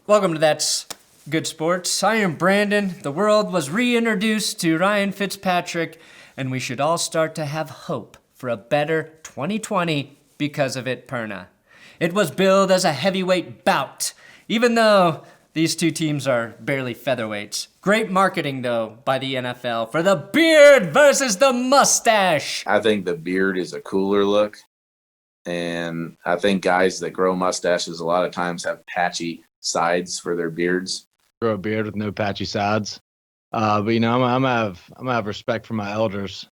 Welcome to That's Good Sports. I am Brandon. The world was reintroduced to Ryan Fitzpatrick, and we should all start to have hope for a better 2020 because of it, Perna. It was billed as a heavyweight bout, even though these two teams are barely featherweights. Great marketing, though, by the NFL for the beard versus the mustache. I think the beard is a cooler look, and I think guys that grow mustaches a lot of times have patchy sides for their beards. Grow a beard with no patchy sides. But I'm gonna have respect for my elders.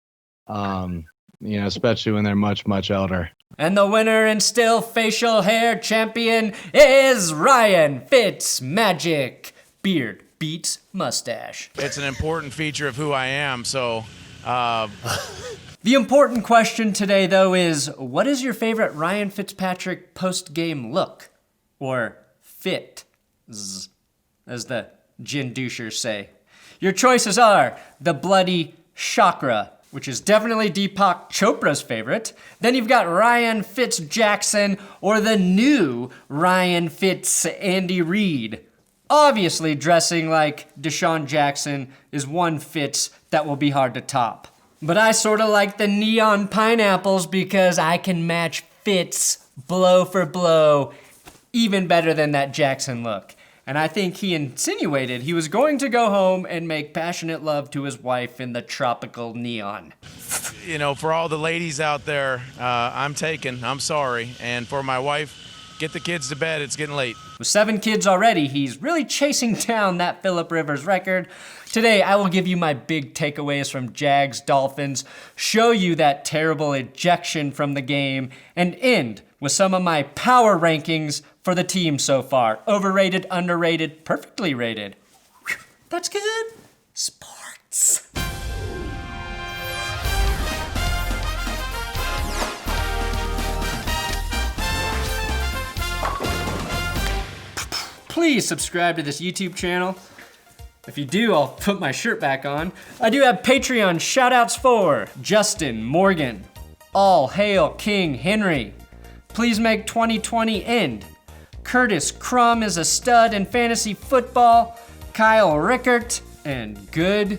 Especially when they're much, much elder. And the winner and still facial hair champion is Ryan FitzMagic. Beard beats mustache. It's an important feature of who I am, so... The important question today, though, is what is your favorite Ryan Fitzpatrick post-game look? Or fit, as the gin douchers say. Your choices are the bloody chakra, which is definitely Deepak Chopra's favorite. Then you've got Ryan Fitz-Jackson, or the new Ryan Fitz-Andy Reid. Obviously, dressing like Deshaun Jackson is one Fitz that will be hard to top. But I sort of like the neon pineapples because I can match Fitz blow for blow even better than that Jackson look. And I think he insinuated he was going to go home and make passionate love to his wife in the tropical neon. For all the ladies out there, I'm taken. I'm sorry. And for my wife, get the kids to bed. It's getting late. With 7 kids already, he's really chasing down that Phillip Rivers record. Today, I will give you my big takeaways from Jags Dolphins, show you that terrible ejection from the game, and end with some of my power rankings for the team so far. Overrated, underrated, perfectly rated. Whew, that's good. Sports. Please subscribe to this YouTube channel. If you do, I'll put my shirt back on. I do have Patreon shoutouts for Justin Morgan, All Hail King Henry, Please Make 2020 End, Curtis Crum is a stud in fantasy football, Kyle Rickert, and Good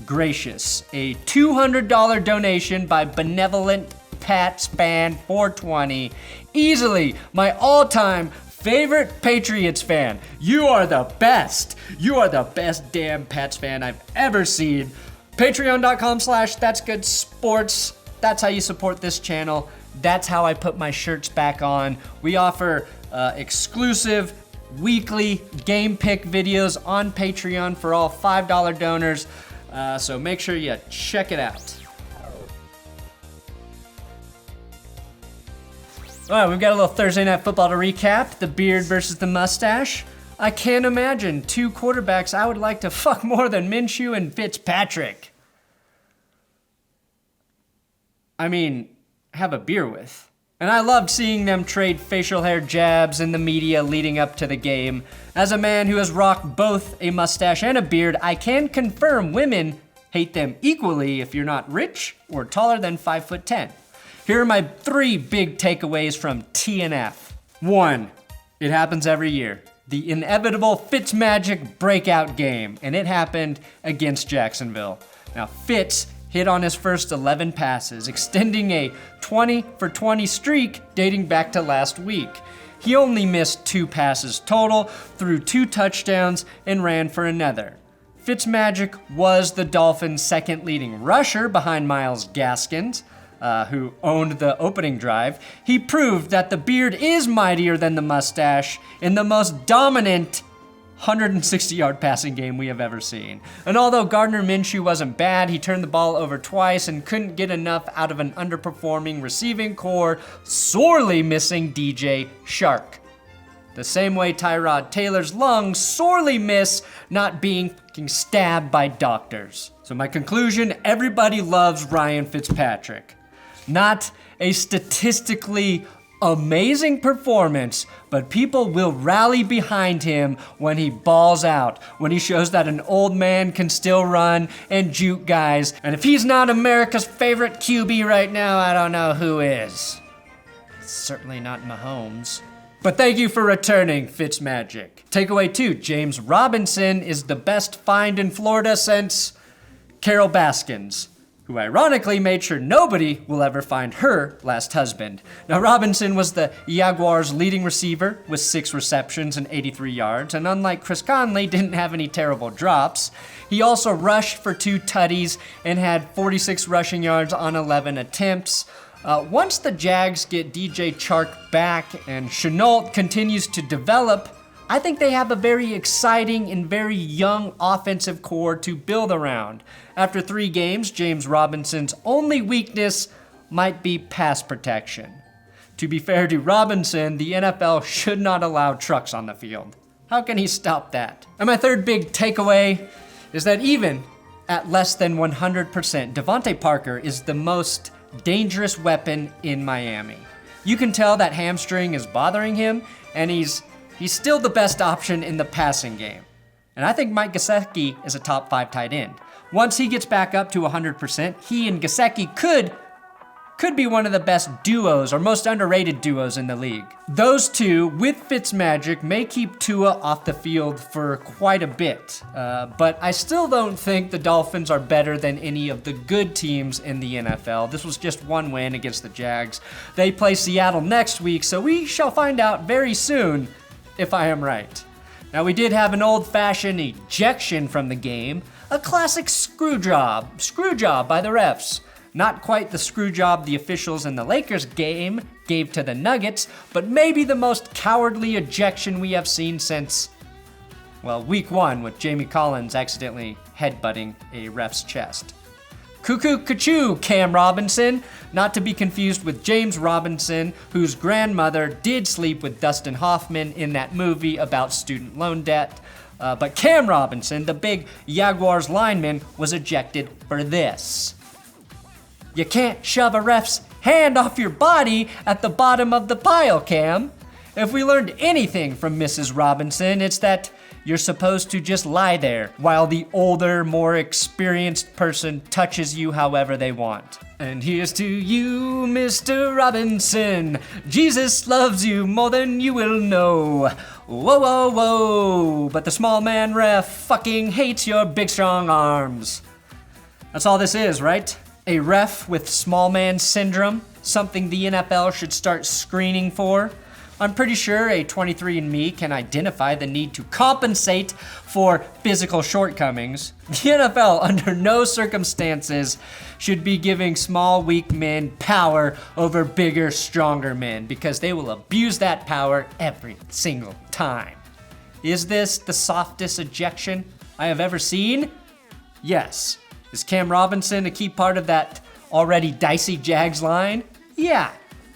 Gracious, a $200 donation by Benevolent Pats Fan 420, easily my all-time favorite Patriots fan. You are the best. You are the best damn Pats fan I've ever seen. Patreon.com/ThatsGoodSports. That's how you support this channel. That's how I put my shirts back on. We offer exclusive weekly game pick videos on Patreon for all $5 donors. So make sure you check it out. All right, we've got a little Thursday Night Football to recap. The beard versus the mustache. I can't imagine 2 quarterbacks I would like to fuck more than Minshew and Fitzpatrick. I mean, have a beer with. And I loved seeing them trade facial hair jabs in the media leading up to the game. As a man who has rocked both a mustache and a beard, I can confirm women hate them equally if you're not rich or taller than 5'10". Here are my 3 big takeaways from TNF. 1, it happens every year. The inevitable FitzMagic breakout game, and it happened against Jacksonville. Now, Fitz hit on his first 11 passes, extending a 20 for 20 streak dating back to last week. He only missed 2 passes total, threw 2 touchdowns, and ran for another. FitzMagic was the Dolphins' second leading rusher behind Myles Gaskins, who owned the opening drive. He proved that the beard is mightier than the mustache in the most dominant 160-yard passing game we have ever seen. And although Gardner Minshew wasn't bad, he turned the ball over twice and couldn't get enough out of an underperforming receiving core, sorely missing DJ Shark. The same way Tyrod Taylor's lungs sorely miss not being stabbed by doctors. So my conclusion, everybody loves Ryan Fitzpatrick. Not a statistically amazing performance, but people will rally behind him when he balls out, when he shows that an old man can still run and juke guys. And if he's not America's favorite QB right now, I don't know who is. Certainly not Mahomes. But thank you for returning, FitzMagic. Takeaway 2, James Robinson is the best find in Florida since Carol Baskins, who ironically made sure nobody will ever find her last husband. Now, Robinson was the Jaguars' leading receiver with 6 receptions and 83 yards, and unlike Chris Conley, didn't have any terrible drops. He also rushed for 2 tutties and had 46 rushing yards on 11 attempts. Once the Jags get DJ Chark back and Chenault continues to develop, I think they have a very exciting and very young offensive core to build around. After 3 games, James Robinson's only weakness might be pass protection. To be fair to Robinson, the NFL should not allow trucks on the field. How can he stop that? And my third big takeaway is that even at less than 100%, Devontae Parker is the most dangerous weapon in Miami. You can tell that hamstring is bothering him, and he's still the best option in the passing game. And I think Mike Gesicki is a top 5 tight end. Once he gets back up to 100%, he and Gesicki could be one of the best duos or most underrated duos in the league. Those two, with FitzMagic, may keep Tua off the field for quite a bit. But I still don't think the Dolphins are better than any of the good teams in the NFL. This was just 1 win against the Jags. They play Seattle next week, so we shall find out very soon if I am right. Now, we did have an old-fashioned ejection from the game, a classic screw job by the refs. Not quite the screw job the officials in the Lakers game gave to the Nuggets, but maybe the most cowardly ejection we have seen since, well, week 1 with Jamie Collins accidentally headbutting a ref's chest. Cuckoo Cachoo, Cam Robinson, not to be confused with James Robinson, whose grandmother did sleep with Dustin Hoffman in that movie about student loan debt. But Cam Robinson, the big Jaguars lineman, was ejected for this. You can't shove a ref's hand off your body at the bottom of the pile, Cam. If we learned anything from Mrs. Robinson, it's that you're supposed to just lie there while the older, more experienced person touches you however they want. And here's to you, Mr. Robinson. Jesus loves you more than you will know. Whoa, whoa, whoa. But the small man ref fucking hates your big strong arms. That's all this is, right? A ref with small man syndrome, something the NFL should start screening for. I'm pretty sure a 23andMe can identify the need to compensate for physical shortcomings. The NFL, under no circumstances, should be giving small, weak men power over bigger, stronger men, because they will abuse that power every single time. Is this the softest ejection I have ever seen? Yes. Is Cam Robinson a key part of that already dicey Jags line? Yeah.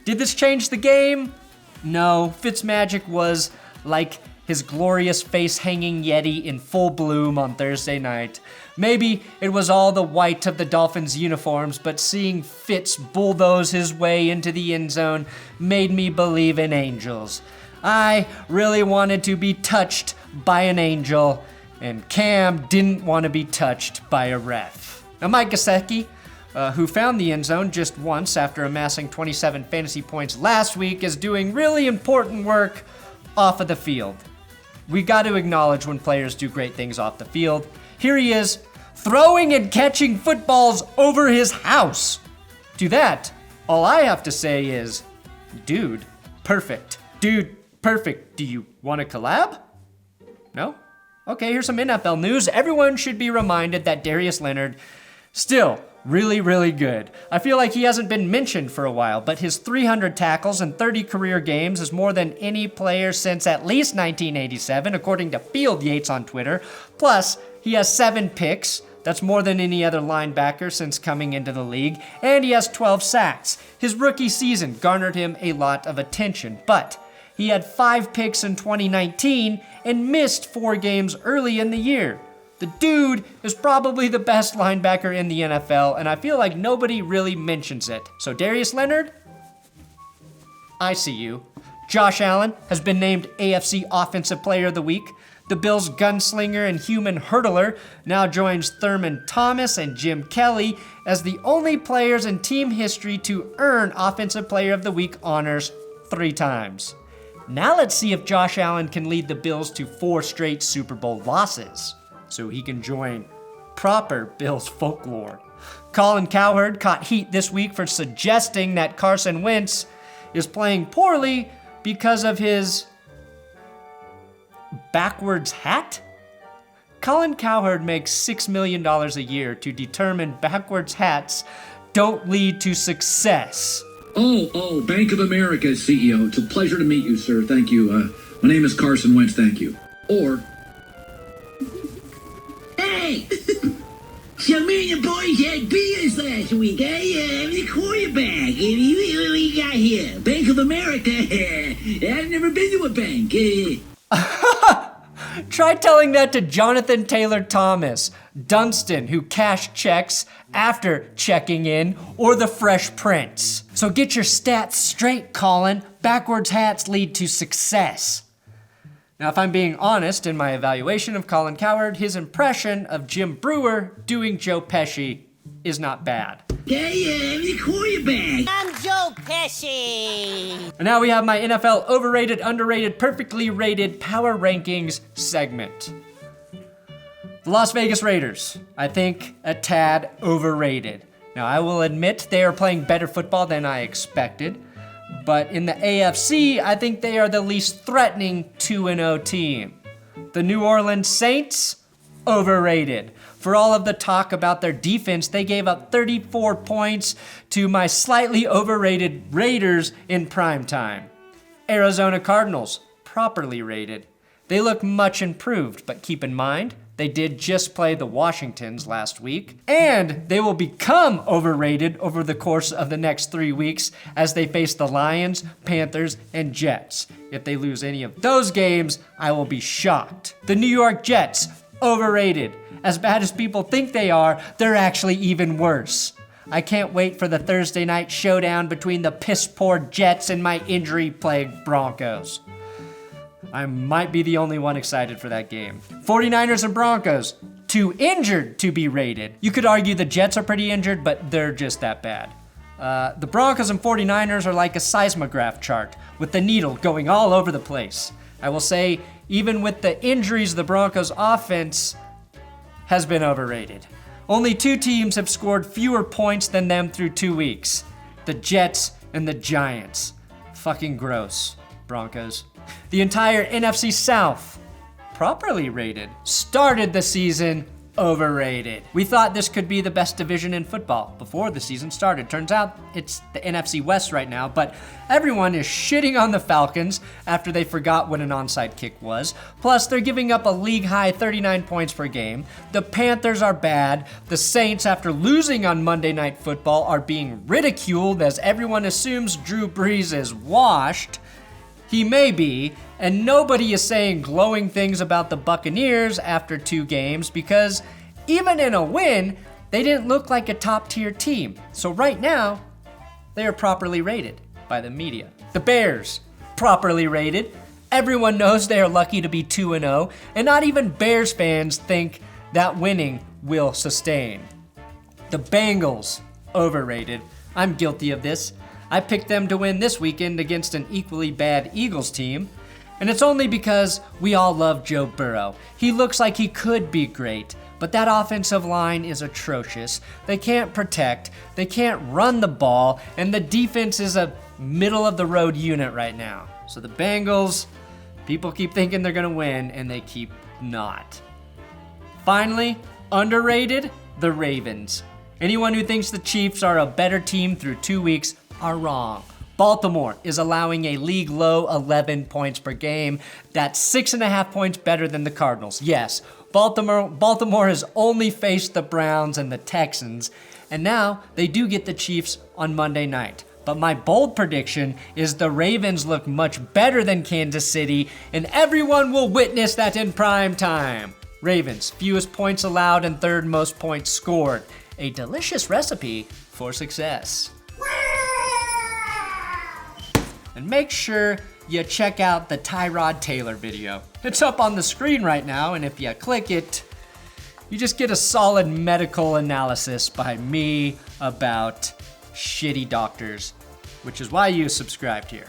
Did this change the game? No. FitzMagic was like his glorious face-hanging Yeti in full bloom on Thursday night. Maybe it was all the white of the Dolphins' uniforms, but seeing Fitz bulldoze his way into the end zone made me believe in angels. I really wanted to be touched by an angel, and Cam didn't want to be touched by a ref. Now, Mike Gesicki, who found the end zone just once after amassing 27 fantasy points last week, is doing really important work off of the field. We got to acknowledge when players do great things off the field. Here he is, throwing and catching footballs over his house. To that, all I have to say is, dude, perfect. Dude, perfect. Do you want to collab? No? Okay, here's some NFL news. Everyone should be reminded that Darius Leonard still really, really good. I feel like he hasn't been mentioned for a while, but his 300 tackles and 30 career games is more than any player since at least 1987, according to Field Yates on Twitter. Plus, he has 7 picks. That's more than any other linebacker since coming into the league. And he has 12 sacks. His rookie season garnered him a lot of attention, but he had 5 picks in 2019 and missed 4 games early in the year. The dude is probably the best linebacker in the NFL, and I feel like nobody really mentions it. So Darius Leonard, I see you. Josh Allen has been named AFC Offensive Player of the Week. The Bills' gunslinger and human hurdler now joins Thurman Thomas and Jim Kelly as the only players in team history to earn Offensive Player of the Week honors 3 times. Now let's see if Josh Allen can lead the Bills to 4 straight Super Bowl losses, so he can join proper Bills folklore. Colin Cowherd caught heat this week for suggesting that Carson Wentz is playing poorly because of his backwards hat? Colin Cowherd makes $6 million a year to determine backwards hats don't lead to success. Oh, Bank of America CEO. It's a pleasure to meet you, sir. Thank you. My name is Carson Wentz. Thank you. Or, hey, so me and the boys had beers last week. The quarterback. What we got here? Bank of America. I've never been to a bank. Try telling that to Jonathan Taylor Thomas, Dunstan, who cashed checks after checking in, or the Fresh Prince. So get your stats straight, Colin. Backwards hats lead to success. Now, if I'm being honest in my evaluation of Colin Cowherd, his impression of Jim Brewer doing Joe Pesci is not bad. Hey, the quarterback. I'm Joe Pesci. And now we have my NFL overrated, underrated, perfectly rated power rankings segment. The Las Vegas Raiders, I think a tad overrated. Now, I will admit they are playing better football than I expected, but in the AFC, I think they are the least threatening 2-0 team. The New Orleans Saints, overrated. For all of the talk about their defense, they gave up 34 points to my slightly overrated Raiders in primetime. Arizona Cardinals, properly rated. They look much improved, but keep in mind, they did just play the Washingtons last week, and they will become overrated over the course of the next 3 weeks as they face the Lions, Panthers, and Jets. If they lose any of those games, I will be shocked. The New York Jets, overrated. As bad as people think they are, they're actually even worse. I can't wait for the Thursday night showdown between the piss-poor Jets and my injury-plagued Broncos. I might be the only one excited for that game. 49ers and Broncos, too injured to be rated. You could argue the Jets are pretty injured, but they're just that bad. The Broncos and 49ers are like a seismograph chart, with the needle going all over the place. I will say, even with the injuries, the Broncos' offense has been overrated. Only 2 teams have scored fewer points than them through 2 weeks. The Jets and the Giants. Fucking gross, Broncos. The entire NFC South, properly rated. Started the season overrated. We thought this could be the best division in football before the season started. Turns out it's the NFC West right now, but everyone is shitting on the Falcons after they forgot what an onside kick was. Plus, they're giving up a league-high 39 points per game. The Panthers are bad. The Saints, after losing on Monday Night Football, are being ridiculed as everyone assumes Drew Brees is washed. He may be, and nobody is saying glowing things about the Buccaneers after 2 games because even in a win, they didn't look like a top-tier team. So right now, they are properly rated by the media. The Bears, properly rated. Everyone knows they are lucky to be 2-0, and not even Bears fans think that winning will sustain. The Bengals, overrated. I'm guilty of this. I picked them to win this weekend against an equally bad Eagles team, and it's only because we all love Joe Burrow. He looks like he could be great, but that offensive line is atrocious. They can't protect, they can't run the ball, and the defense is a middle-of-the-road unit right now. So the Bengals, people keep thinking they're gonna win, and they keep not. Finally, underrated, the Ravens. Anyone who thinks the Chiefs are a better team through 2 weeks are wrong. Baltimore is allowing a league low 11 points per game. That's 6.5 points better than the Cardinals. Yes, Baltimore has only faced the Browns and the Texans, and now they do get the Chiefs on Monday night. But my bold prediction is the Ravens look much better than Kansas City, and everyone will witness that in prime time. Ravens, fewest points allowed and 3rd most points scored. A delicious recipe for success. And make sure you check out the Tyrod Taylor video. It's up on the screen right now, and if you click it, you just get a solid medical analysis by me about shitty doctors, which is why you subscribed here.